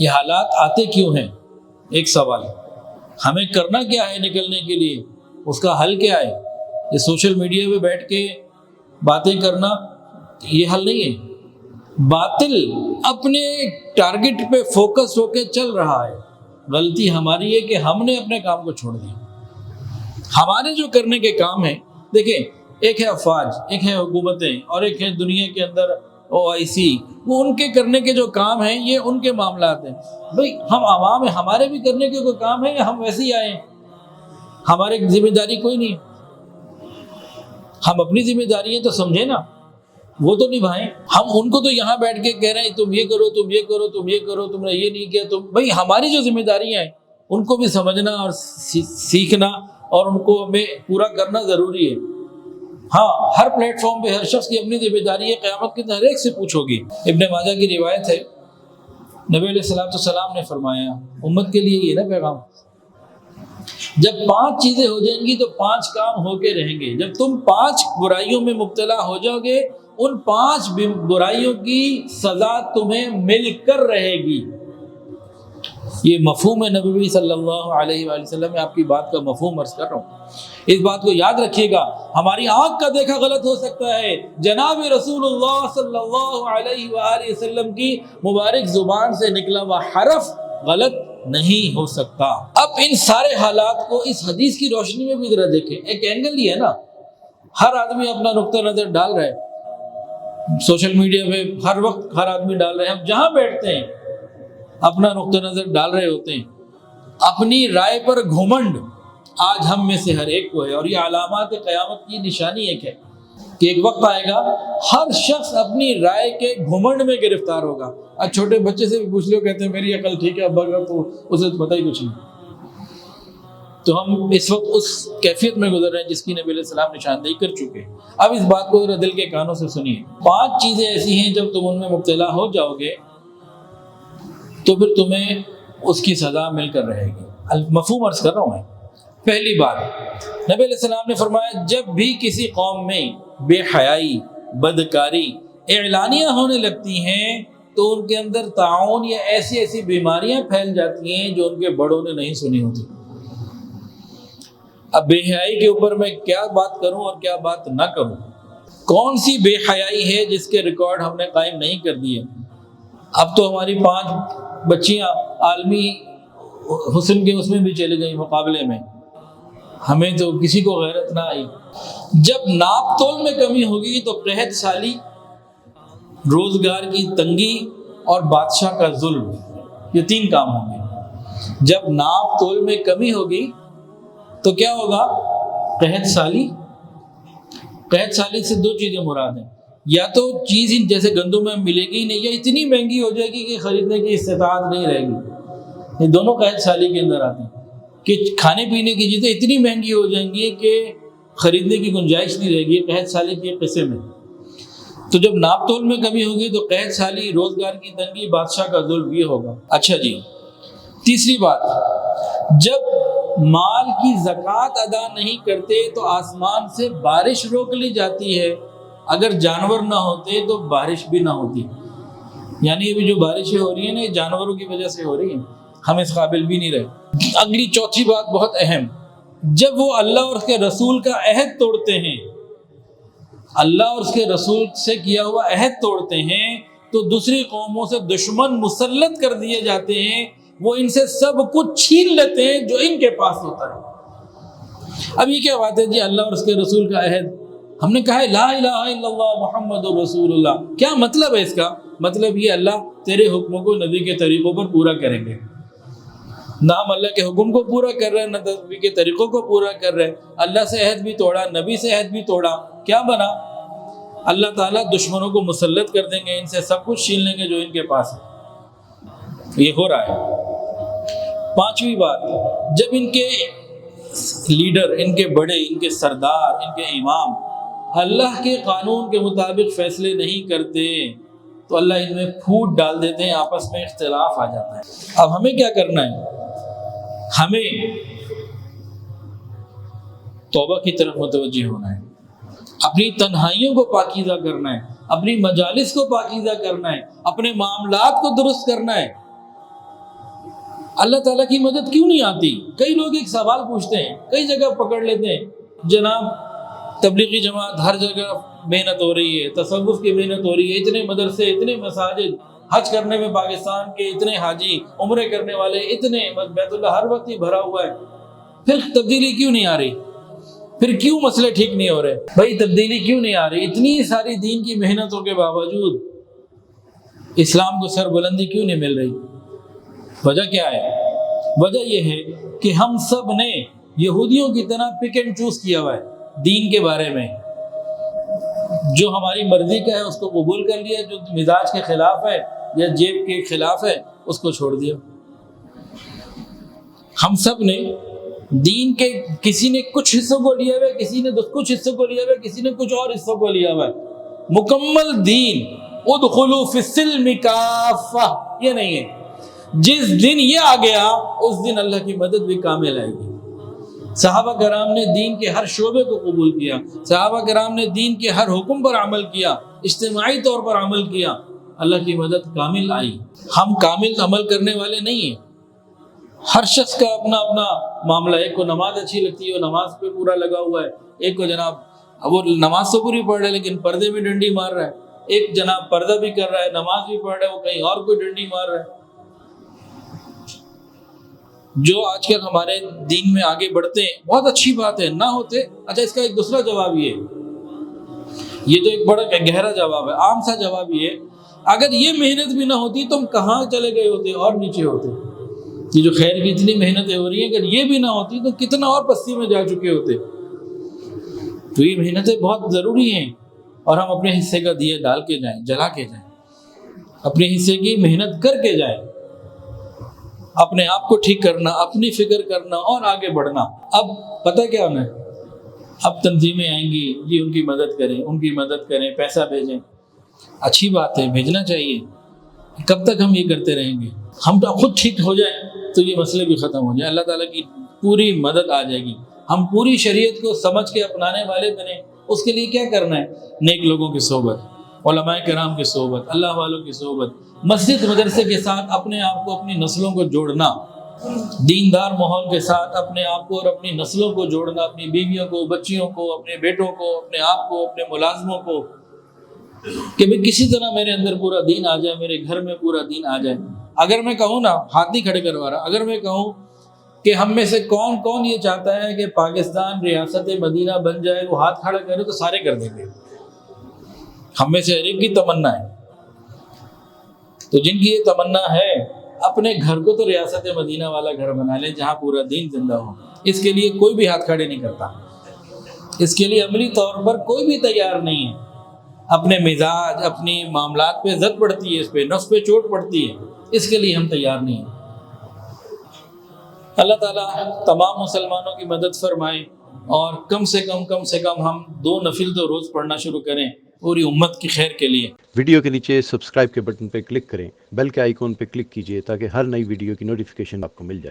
یہ حالات آتے کیوں ہیں؟ ایک سوال، ہمیں کرنا کیا ہے نکلنے کے لیے، اس کا حل کیا ہے؟ یہ سوشل میڈیا پہ بیٹھ کے باتیں کرنا یہ حل نہیں ہے۔ باطل اپنے ٹارگٹ پہ فوکس ہو کے چل رہا ہے، غلطی ہماری ہے کہ ہم نے اپنے کام کو چھوڑ دیا۔ ہمارے جو کرنے کے کام ہیں، دیکھیں، ایک ہے افواج، ایک ہے حکومتیں، اور ایک ہے دنیا کے اندر OIC، وہ ان کے کرنے کے جو کام ہیں یہ ان کے معاملات ہیں۔ بھئی ہم عوام ہیں، ہمارے بھی کرنے کے کوئی کام ہے یا ہم ویسے ہی آئے ہیں؟ ہمارے ذمہ داری کوئی نہیں ہے۔ ہم اپنی ذمہ داری ہے تو سمجھیں نا، وہ تو نبھائیں۔ ہم ان کو تو یہاں بیٹھ کے کہہ رہے ہیں تم یہ کرو، تم یہ کرو، تم یہ کرو، تم نے یہ نہیں کیا، تم بھئی ہماری جو ذمہ داریاں ہیں ان کو بھی سمجھنا اور سیکھنا اور ان کو ہمیں پورا کرنا ضروری ہے۔ ہاں، ہر پلیٹ فارم پہ ہر شخص کی اپنی ذمہ داری ہے، قیامت کے دن ہر ایک سے پوچھو گی۔ ابن ماجہ کی روایت ہے، نبی علیہ السلام نے فرمایا، امت کے لیے یہ نا پیغام، جب 5 چیزیں ہو جائیں گی تو 5 کام ہو کے رہیں گے۔ جب تم 5 برائیوں میں مبتلا ہو جاؤ گے، ان 5 برائیوں کی سزا تمہیں مل کر رہے گی۔ یہ مفہوم ہے نبی صلی اللہ علیہ وآلہ وسلم، میں آپ کی بات کا مفہوم عرض کر رہا ہوں۔ اس بات کو یاد رکھیے گا، ہماری آنکھ کا دیکھا غلط ہو سکتا ہے، جناب رسول اللہ صلی اللہ علیہ وآلہ وسلم کی مبارک زبان سے نکلا ہوا حرف غلط نہیں ہو سکتا۔ اب ان سارے حالات کو اس حدیث کی روشنی میں بھی ذرا دیکھیں۔ ایک اینگل یہ ہے نا، ہر آدمی اپنا نقطہ نظر ڈال رہا ہے، سوشل میڈیا پہ ہر وقت ہر آدمی ڈال رہے ہیں، ہم جہاں بیٹھتے ہیں اپنا نقطہ نظر ڈال رہے ہوتے ہیں۔ اپنی رائے پر گھمنڈ آج ہم میں سے ہر ایک کو ہے، اور یہ علامات قیامت کی نشانی ایک ہے کہ ایک وقت آئے گا ہر شخص اپنی رائے کے گھمنڈ میں گرفتار ہوگا۔ آج چھوٹے بچے سے بھی پوچھ لو، کہتے ہیں میری عقل ٹھیک ہے ابا کا، تو اسے تو پتہ ہی کچھ نہیں۔ تو ہم اس وقت اس کیفیت میں گزر رہے ہیں جس کی نبی علیہ السلام نشاندہی کر چکے۔ اب اس بات کو دل کے کانوں سے سنیے۔ 5 چیزیں ایسی ہیں جب تم ان میں مبتلا ہو جاؤ گے تو پھر تمہیں اس کی سزا مل کر رہے گی۔ مفہوم عرض کر رہا ہوں میں۔ پہلی بات، نبی علیہ السلام نے فرمایا، جب بھی کسی قوم میں بے حیائی، بدکاری اعلانیہ ہونے لگتی ہیں تو ان کے اندر طاعون یا ایسی ایسی بیماریاں پھیل جاتی ہیں جو ان کے بڑوں نے نہیں سنی ہوتی۔ اب بے حیائی کے اوپر میں کیا بات کروں اور کیا بات نہ کروں؟ کون سی بے حیائی ہے جس کے ریکارڈ ہم نے قائم نہیں کر دیے؟ اب تو ہماری 5 بچیاں عالمی حسن کے اس میں بھی چلے گئی مقابلے میں، ہمیں تو کسی کو غیرت نہ آئی۔ جب ناپ تول میں کمی ہوگی تو قحط سالی، روزگار کی تنگی اور بادشاہ کا ظلم، یہ 3 کام ہوں گے۔ جب ناپ تول میں کمی ہوگی تو کیا ہوگا؟ قحط سالی۔ قحط سالی سے 2 چیزیں مراد ہیں، یا تو چیز ہی جیسے گندم میں ملے گی نہیں، یا اتنی مہنگی ہو جائے گی کہ خریدنے کی استطاعت نہیں رہے گی۔ یہ دونوں قحط سالی کے اندر آتے ہیں کہ کھانے پینے کی چیزیں اتنی مہنگی ہو جائیں گی کہ خریدنے کی گنجائش نہیں رہے گی۔ قحط سالی کی قصے میں تو جب ناپ تول میں کمی ہوگی تو قحط سالی، روزگار کی تنگی، بادشاہ کا ظلم، یہ ہوگا۔ اچھا جی، تیسری بات، جب مال کی زکوٰۃ ادا نہیں کرتے تو آسمان سے بارش روک لی جاتی ہے۔ اگر جانور نہ ہوتے تو بارش بھی نہ ہوتی۔ یعنی ابھی جو بارشیں ہو رہی ہیں نا، یہ جانوروں کی وجہ سے ہو رہی ہیں، ہم اس قابل بھی نہیں رہے۔ اگلی چوتھی بات بہت اہم، جب وہ اللہ اور اس کے رسول کا عہد توڑتے ہیں، اللہ اور اس کے رسول سے کیا ہوا عہد توڑتے ہیں تو دوسری قوموں سے دشمن مسلط کر دیے جاتے ہیں، وہ ان سے سب کچھ چھین لیتے ہیں جو ان کے پاس ہوتا ہے۔ اب یہ کیا بات ہے جی، اللہ اور اس کے رسول کا عہد، ہم نے کہا ہے لا الہ الا اللہ محمد رسول اللہ، کیا مطلب ہے اس کا؟ مطلب یہ اللہ تیرے حکموں کو نبی کے طریقوں پر پورا کریں گے۔ نہ ہم اللہ کے حکم کو پورا کر رہے ہیں، نہ نبی کے طریقوں کو پورا کر رہے ہیں۔ اللہ سے عہد بھی توڑا، نبی سے عہد بھی توڑا، کیا بنا؟ اللہ تعالیٰ دشمنوں کو مسلط کر دیں گے، ان سے سب کچھ چھین لیں گے جو ان کے پاس ہے۔ یہ ہو رہا ہے۔ 5ویں بات، جب ان کے لیڈر، ان کے بڑے، ان کے سردار، ان کے امام اللہ کے قانون کے مطابق فیصلے نہیں کرتے تو اللہ ان میں پھوٹ ڈال دیتے ہیں، آپس میں اختلاف آ جاتا ہے۔ اب ہمیں کیا کرنا ہے؟ ہمیں توبہ کی طرف متوجہ ہونا ہے، اپنی تنہائیوں کو پاکیزہ کرنا ہے، اپنی مجالس کو پاکیزہ کرنا ہے، اپنے معاملات کو درست کرنا ہے۔ اللہ تعالیٰ کی مدد کیوں نہیں آتی؟ کئی لوگ ایک سوال پوچھتے ہیں، کئی جگہ پکڑ لیتے ہیں، جناب تبلیغی جماعت ہر جگہ محنت ہو رہی ہے، تصوف کی محنت ہو رہی ہے، اتنے مدرسے، اتنے مساجد، حج کرنے میں پاکستان کے اتنے حاجی، عمرے کرنے والے اتنے، بیت اللہ ہر وقت ہی بھرا ہوا ہے، پھر تبدیلی کیوں نہیں آ رہی؟ پھر کیوں مسئلے ٹھیک نہیں ہو رہے؟ بھائی تبدیلی کیوں نہیں آ رہی؟ اتنی ساری دین کی محنتوں کے باوجود اسلام کو سر بلندی کیوں نہیں مل رہی؟ وجہ کیا ہے؟ وجہ یہ ہے کہ ہم سب نے یہودیوں کی طرح پک اینڈ چوز کیا ہوا ہے دین کے بارے میں، جو ہماری مرضی کا ہے اس کو قبول کر لیا، جو مزاج کے خلاف ہے یا جیب کے خلاف ہے اس کو چھوڑ دیا۔ ہم سب نے دین کے کسی نے کچھ حصوں کو لیا ہوا ہے، کسی نے کچھ حصوں کو لیا ہوا ہے، کسی نے کچھ اور حصوں کو لیا ہوا ہے۔ مکمل دین ادخلوا فی السلم کافہ یہ نہیں ہے۔ جس دن یہ آ گیا اس دن اللہ کی مدد بھی کامل آئے گی۔ صحابہ کرام نے دین کے ہر شعبے کو قبول کیا، صحابہ کرام نے دین کے ہر حکم پر عمل کیا، اجتماعی طور پر عمل کیا، اللہ کی مدد کامل آئی۔ ہم کامل عمل کرنے والے نہیں ہیں، ہر شخص کا اپنا اپنا معاملہ، ایک کو نماز اچھی لگتی ہے وہ نماز پہ پورا لگا ہوا ہے، ایک کو جناب وہ نماز تو پوری پڑھ رہا ہے لیکن پردے میں ڈنڈی مار رہا ہے، ایک جناب پردہ بھی کر رہا ہے نماز بھی پڑھ رہا ہے وہ کہیں اور کوئی ڈنڈی مار رہا ہے۔ جو آج کل ہمارے دین میں آگے بڑھتے ہیں بہت اچھی بات ہے، نہ ہوتے اچھا۔ اس کا ایک دوسرا جواب یہ تو ایک بڑا گہرا جواب ہے، عام سا جواب یہ، اگر یہ محنت بھی نہ ہوتی تو ہم کہاں چلے گئے ہوتے اور نیچے ہوتے۔ یہ جو خیر کی اتنی محنتیں ہو رہی ہیں اگر یہ بھی نہ ہوتی تو کتنا اور پستی میں جا چکے ہوتے۔ تو یہ محنتیں بہت ضروری ہیں اور ہم اپنے حصے کا دیے ڈال کے جائیں، جلا کے جائیں، اپنے حصے کی محنت کر کے جائیں، اپنے آپ کو ٹھیک کرنا، اپنی فکر کرنا اور آگے بڑھنا۔ اب پتہ کیا ہونا ہے؟ اب تنظیمیں آئیں گی جی ان کی مدد کریں، ان کی مدد کریں، پیسہ بھیجیں، اچھی بات ہے بھیجنا چاہیے۔ کب تک ہم یہ کرتے رہیں گے؟ ہم تو خود ٹھیک ہو جائیں تو یہ مسئلے بھی ختم ہو جائیں، اللہ تعالیٰ کی پوری مدد آ جائے گی، ہم پوری شریعت کو سمجھ کے اپنانے والے بنیں۔ اس کے لیے کیا کرنا ہے؟ نیک لوگوں کی صحبت، علماء کرام کی صحبت، اللہ والوں کی صحبت، مسجد مدرسے کے ساتھ اپنے آپ کو اپنی نسلوں کو جوڑنا، دیندار ماحول کے ساتھ اپنے آپ کو اور اپنی نسلوں کو جوڑنا، اپنی بیویوں کو، بچیوں کو، اپنے بیٹوں کو، اپنے آپ کو، اپنے ملازموں کو، کہ بھئی کسی طرح میرے اندر پورا دین آ جائے، میرے گھر میں پورا دین آ جائے۔ اگر میں کہوں نا، ہاتھ نہیں کھڑے کروا رہا، اگر میں کہوں کہ ہم میں سے کون کون یہ چاہتا ہے کہ پاکستان ریاست مدینہ بن جائے، وہ ہاتھ کھڑا کرے تو سارے کر دیں گے۔ ہم میں سے ہر ایک کی تمنا ہے۔ تو جن کی یہ تمنا ہے اپنے گھر کو تو ریاست مدینہ والا گھر بنا لیں جہاں پورا دین زندہ ہو۔ اس کے لیے کوئی بھی ہاتھ کھڑے نہیں کرتا، اس کے لیے عملی طور پر کوئی بھی تیار نہیں ہے۔ اپنے مزاج، اپنی معاملات پہ زد پڑتی ہے، اس پہ نفس پہ چوٹ پڑتی ہے، اس کے لیے ہم تیار نہیں ہیں۔ اللہ تعالیٰ تمام مسلمانوں کی مدد فرمائے اور کم سے کم ہم 2 نفل تو روز پڑھنا شروع کریں پوری امت کی خیر کے لیے۔ ویڈیو کے نیچے سبسکرائب کے بٹن پہ کلک کریں، بیل کے آئیکن پہ کلک کیجئے تاکہ ہر نئی ویڈیو کی نوٹیفیکیشن آپ کو مل جائے۔